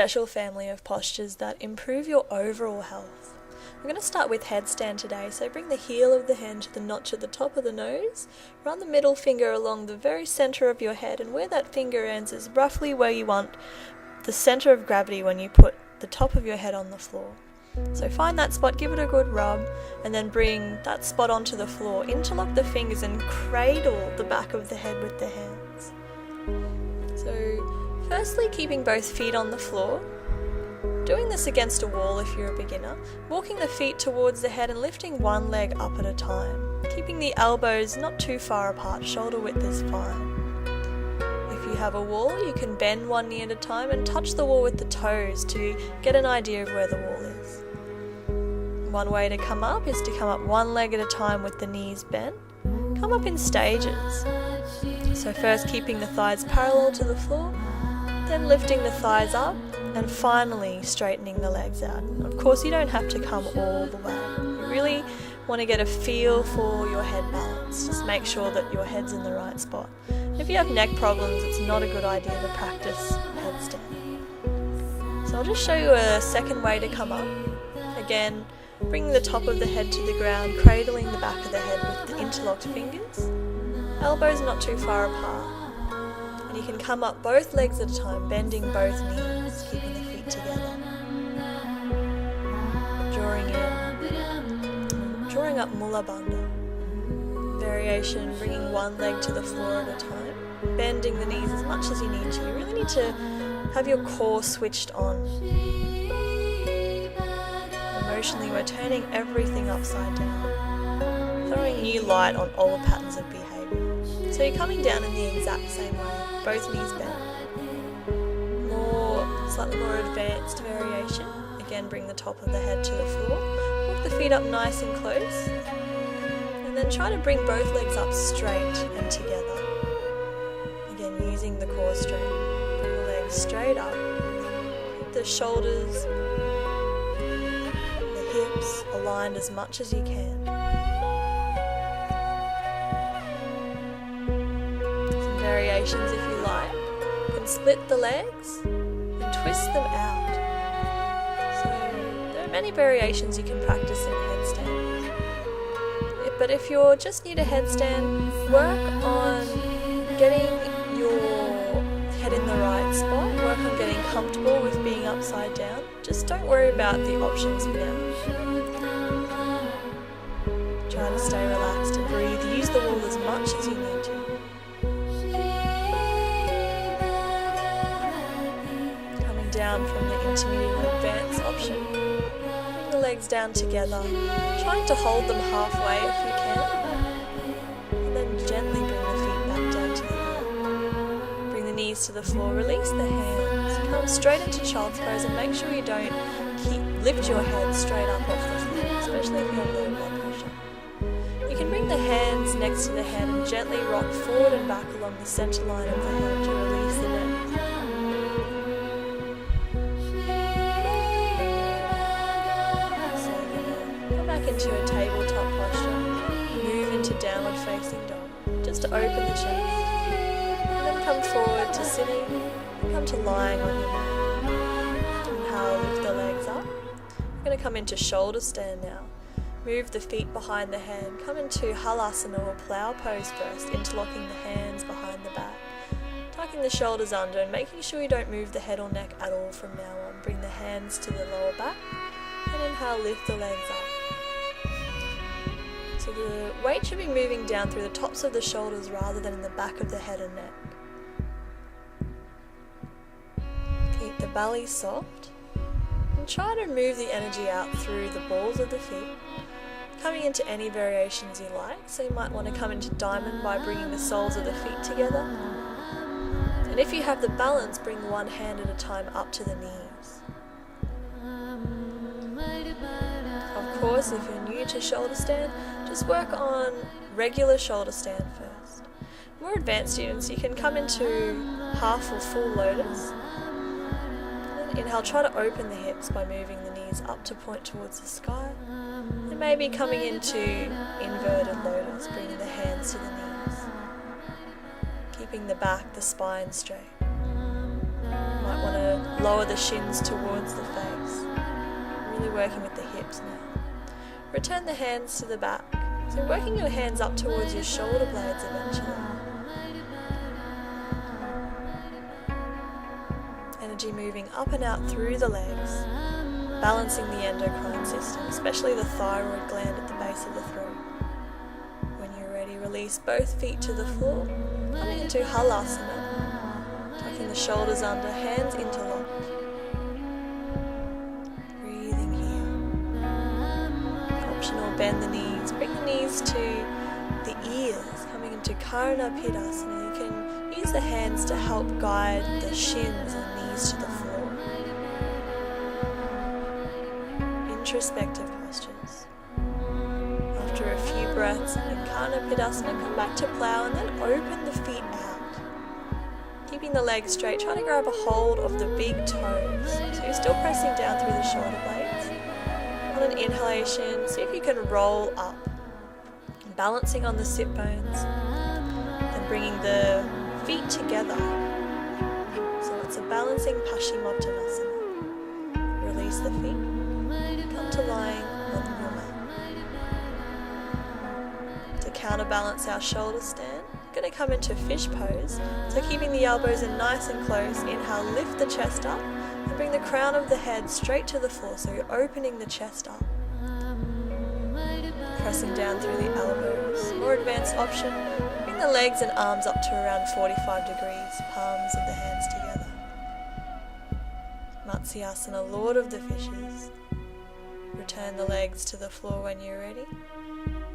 special family of postures that improve your overall health. We're going to start with headstand today, so bring the heel of the hand to the notch at the top of the nose, run the middle finger along the very centre of your head, and where that finger ends is roughly where you want the centre of gravity when you put the top of your head on the floor. So find that spot, give it a good rub, and then bring that spot onto the floor. Interlock the fingers and cradle the back of the head with the hands. So firstly, keeping both feet on the floor. Doing this against a wall if you're a beginner, walking the feet towards the head and lifting one leg up at a time, keeping the elbows not too far apart, shoulder width is fine. If you have a wall, you can bend one knee at a time and touch the wall with the toes to get an idea of where the wall is. One way to come up is to come up one leg at a time with the knees bent. Come up in stages. So first keeping the thighs parallel to the floor, then lifting the thighs up, and finally straightening the legs out. Of course, you don't have to come all the way. You really want to get a feel for your head balance. Just make sure that your head's in the right spot. If you have neck problems, it's not a good idea to practice headstand. So I'll just show you a second way to come up. Again, bringing the top of the head to the ground, cradling the back of the head with the interlocked fingers. Elbows not too far apart. And you can come up both legs at a time, bending both knees, keeping the feet together. Drawing up Mula Bandha. Variation, bringing one leg to the floor at a time, bending the knees as much as you need to. You really need to have your core switched on. Emotionally, we're turning everything upside down, throwing new light on old patterns of behaviour. So you're coming down in the exact same way, both knees bent. Slightly more advanced variation. Again, bring the top of the head to the floor. Walk the feet up nice and close. And then try to bring both legs up straight and together. Again, using the core strength. Bring the legs straight up. Keep the shoulders, the hips aligned as much as you can. Some variations if you like. You can split the legs, twist them out. So there are many variations you can practice in headstand. But if you're just new to headstand, work on getting your head in the right spot. Work on getting comfortable with being upside down. Just don't worry about the options for now. Try to stay relaxed and breathe. Use the wall as much as you need to. Down from the intermediate and advanced option. Bring the legs down together, trying to hold them halfway if you can, and then gently bring the feet back down to the floor. Bring the knees to the floor, release the hands, come straight into child's pose and make sure you don't lift your head straight up off the floor, especially if you have low blood pressure. You can bring the hands next to the head and gently rock forward and back along the centre line of the head to release the neck. Into a tabletop posture, move into downward facing dog, just to open the chest, and then come forward to sitting, and come to lying on your mat. Inhale, lift the legs up. We're going to come into shoulder stand now. Move the feet behind the head, come into halasana or plough pose first, interlocking the hands behind the back, tucking the shoulders under and making sure you don't move the head or neck at all from now on. Bring the hands to the lower back, and inhale, lift the legs up. So the weight should be moving down through the tops of the shoulders rather than in the back of the head and neck. Keep the belly soft and try to move the energy out through the balls of the feet, coming into any variations you like. So you might want to come into diamond by bringing the soles of the feet together. And if you have the balance, bring one hand at a time up to the knees. Of course, if you're new to shoulder stand, just work on regular shoulder stand first. More advanced students, you can come into half or full lotus. Then inhale, try to open the hips by moving the knees up to point towards the sky. And maybe coming into inverted lotus, bringing the hands to the knees. Keeping the back, the spine straight. Might want to lower the shins towards the face. Really working with the hips now. Return the hands to the back. So working your hands up towards your shoulder blades eventually. Energy moving up and out through the legs, balancing the endocrine system, especially the thyroid gland at the base of the throat. When you're ready, release both feet to the floor, coming into Halasana, tucking the shoulders under, hands interlocked. Breathing here. Optional, bend the knees, bring the knees to the ears, coming into Karana Pidasana. You can use the hands to help guide the shins and knees to the floor. Introspective postures. After a few breaths in Karana Pidasana, come back to plow and then open the feet out. Keeping the legs straight, try to grab a hold of the big toes. So you're still pressing down through the shoulder blades. On an inhalation, see if you can roll up. Balancing on the sit bones. Then bringing the feet together. So it's a balancing Paschimottanasana. Release the feet. Come to lying on your mat. To counterbalance our shoulder stand, we're going to come into fish pose. So keeping the elbows in nice and close. Inhale, lift the chest up and bring the crown of the head straight to the floor. So you're opening the chest up. Pressing down through the elbows. More advanced option, bring the legs and arms up to around 45 degrees, palms of the hands together. Matsyasana, Lord of the Fishes. Return the legs to the floor when you're ready.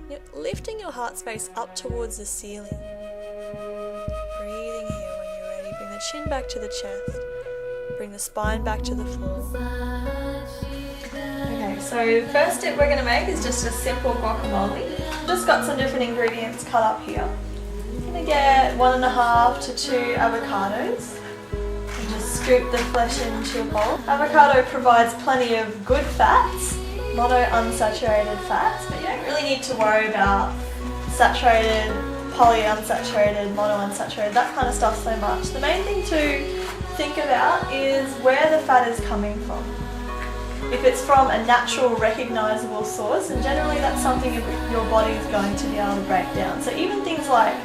You're lifting your heart space up towards the ceiling. Breathing here when you're ready. Bring the chin back to the chest. Bring the spine back to the floor. Okay, so the first step we're going to make is just a simple guacamole. Just got some different ingredients cut up here. You're going to get 1.5 to 2 avocados. And just scoop the flesh into a bowl. Avocado provides plenty of good fats, mono-unsaturated fats, but you don't really need to worry about saturated, polyunsaturated, mono-unsaturated, that kind of stuff so much. The main thing to think about is where the fat is coming from. If it's from a natural, recognisable source, and generally that's something your body is going to be able to break down. So even things like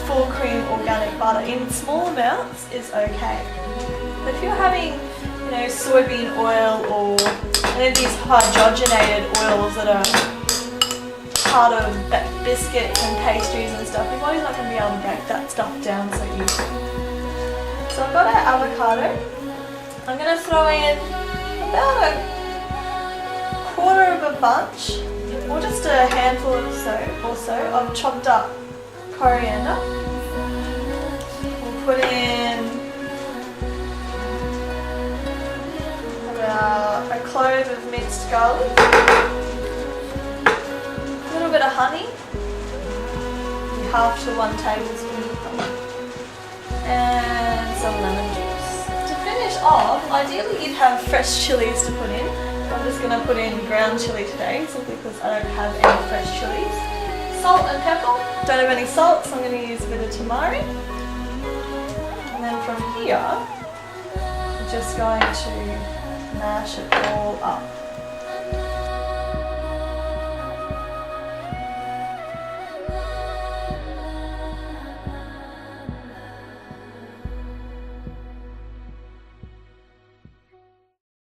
full cream organic butter in small amounts is okay. But if you're having, soybean oil or any of these hydrogenated oils that are part of biscuits and pastries and stuff, your body's not going to be able to break that stuff down so easily. So I've got our avocado. I'm going to throw in about a quarter of a bunch, or just a handful or so of chopped up coriander. We'll put in about a clove of minced garlic, a little bit of honey, half to 1 tablespoon of honey, and some lemon juice. To finish off, ideally you'd have fresh chilies to put in. I'm just going to put in ground chili today simply because I don't have any fresh chilies. Salt and pepper. Don't have any salt, so I'm going to use a bit of tamari. And then from here, I'm just going to mash it all up.